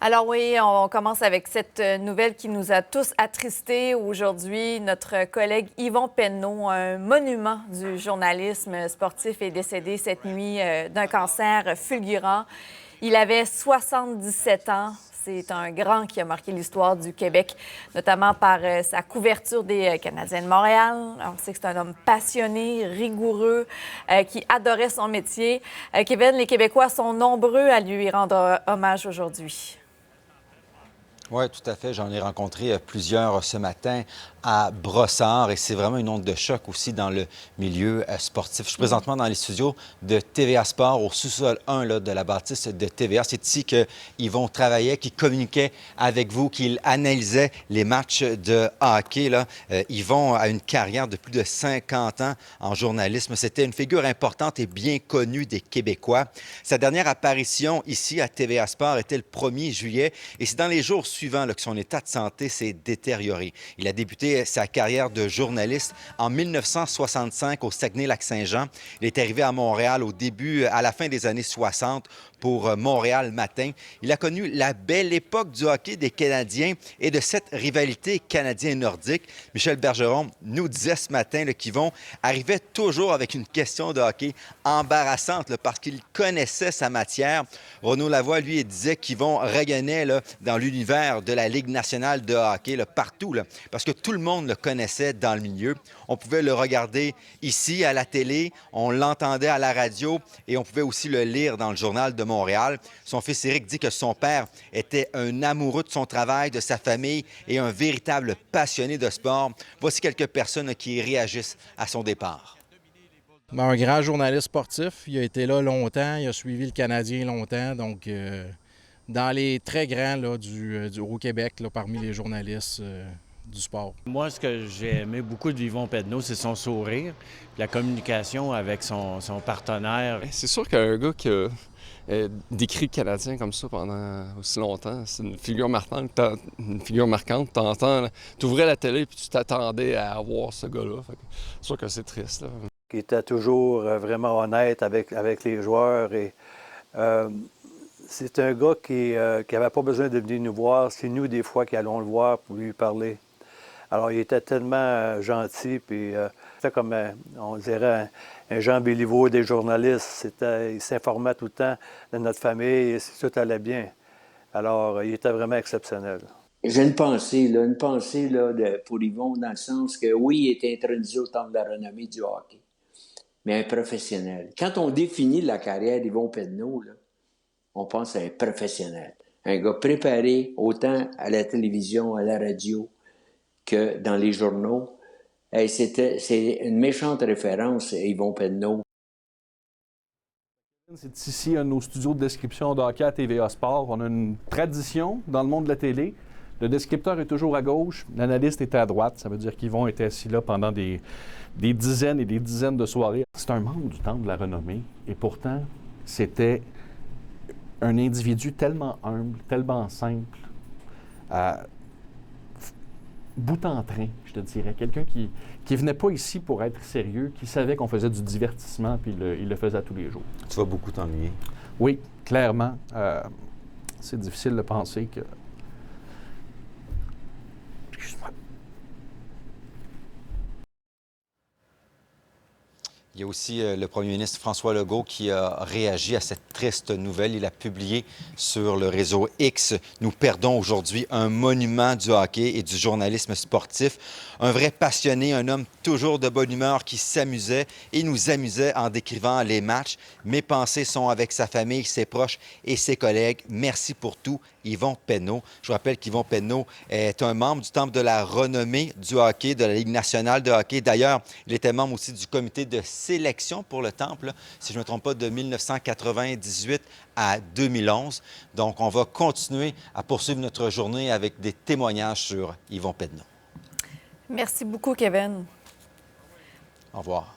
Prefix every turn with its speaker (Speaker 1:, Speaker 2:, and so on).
Speaker 1: Alors oui, on commence avec cette nouvelle qui nous a tous attristés aujourd'hui. Notre collègue Yvon Penneau, un monument du journalisme sportif, est décédé cette nuit d'un cancer fulgurant. Il avait 77 ans. C'est un grand qui a marqué l'histoire du Québec, notamment par sa couverture des Canadiens de Montréal. On sait que c'est un homme passionné, rigoureux, qui adorait son métier. Kevin, les Québécois sont nombreux à lui rendre hommage aujourd'hui.
Speaker 2: Oui, tout à fait. J'en ai rencontré plusieurs ce matin à Brossard et c'est vraiment une onde de choc aussi dans le milieu sportif. Je suis présentement dans les studios de TVA Sport au sous-sol 1 là, de la bâtisse de TVA. C'est ici qu'Yvon travaillait, qu'il communiquait avec vous, qu'il analysait les matchs de hockey. Là. Yvon a une carrière de plus de 50 ans en journalisme. C'était une figure importante et bien connue des Québécois. Sa dernière apparition ici à TVA Sport était le 1er juillet et c'est dans les jours suivants là, que son état de santé s'est détérioré. Il a débuté sa carrière de journaliste en 1965 au Saguenay-Lac-Saint-Jean. Il est arrivé à Montréal à la fin des années 60 pour Montréal Matin. Il a connu la belle époque du hockey des Canadiens et de cette rivalité canadien-nordique. Michel Bergeron nous disait ce matin qu'Yvon arrivait toujours avec une question de hockey embarrassante là, parce qu'il connaissait sa matière. Renaud Lavoie, lui, disait qu'Yvon rayonnait là, dans l'univers de la Ligue nationale de hockey là, partout, là, parce que tout le monde le connaissait dans le milieu. On pouvait le regarder ici à la télé, on l'entendait à la radio et on pouvait aussi le lire dans le journal de Montréal. Son fils Éric dit que son père était un amoureux de son travail, de sa famille et un véritable passionné de sport. Voici quelques personnes qui réagissent à son départ.
Speaker 3: Un grand journaliste sportif. Il a été là longtemps, il a suivi le Canadien longtemps, donc dans les très grands là, au Québec, là, parmi les journalistes du sport.
Speaker 4: Moi, ce que j'ai aimé beaucoup de Yvon Penneau, c'est son sourire, la communication avec son partenaire.
Speaker 5: C'est sûr qu'un gars qui a décrit le Canadien comme ça pendant aussi longtemps, c'est une figure marquante. Tu ouvrais la télé et tu t'attendais à voir ce gars-là. C'est sûr que c'est triste. Là.
Speaker 6: Qui était toujours vraiment honnête avec les joueurs. Et c'est un gars qui n'avait pas besoin de venir nous voir. C'est nous, des fois, qui allons le voir pour lui parler. Alors, il était tellement gentil, puis c'était comme, on dirait, un Jean Béliveau des journalistes. Il s'informait tout le temps de notre famille, et tout allait bien. Alors, il était vraiment exceptionnel.
Speaker 7: J'ai une pensée pour Yvon, dans le sens que, oui, il était intronisé au temple de la renommée du hockey, mais un professionnel. Quand on définit la carrière d'Yvon Penneau, là, on pense à un professionnel. Un gars préparé autant à la télévision, à la radio, que dans les journaux. C'est une méchante référence, Yvon Penneau.
Speaker 8: C'est ici un de nos studios de description de hockey à TVA Sport. On a une tradition dans le monde de la télé. Le descripteur est toujours à gauche, l'analyste était à droite. Ça veut dire qu'Yvon était assis là pendant des dizaines et des dizaines de soirées. C'est un membre du Temple de la Renommée et pourtant, c'était un individu tellement humble, tellement simple, bout en train, je te dirais. Quelqu'un qui venait pas ici pour être sérieux, qui savait qu'on faisait du divertissement, puis il le faisait tous les jours.
Speaker 2: Tu vas beaucoup t'ennuyer.
Speaker 8: Oui, clairement. C'est difficile de penser que... Excuse-moi.
Speaker 2: Il y a aussi le premier ministre François Legault qui a réagi à cette triste nouvelle. Il a publié sur le réseau X: « Nous perdons aujourd'hui un monument du hockey et du journalisme sportif. Un vrai passionné, un homme toujours de bonne humeur qui s'amusait et nous amusait en décrivant les matchs. Mes pensées sont avec sa famille, ses proches et ses collègues. Merci pour tout, Yvon Penneau. » Je vous rappelle qu'Yvon Penneau est un membre du Temple de la Renommée du hockey, de la Ligue nationale de hockey. D'ailleurs, il était membre aussi du comité de sélection pour le Temple, si je ne me trompe pas, de 1998 à 2011. Donc, on va continuer à poursuivre notre journée avec des témoignages sur Yvon Penneau.
Speaker 1: Merci beaucoup, Kevin.
Speaker 2: Au revoir.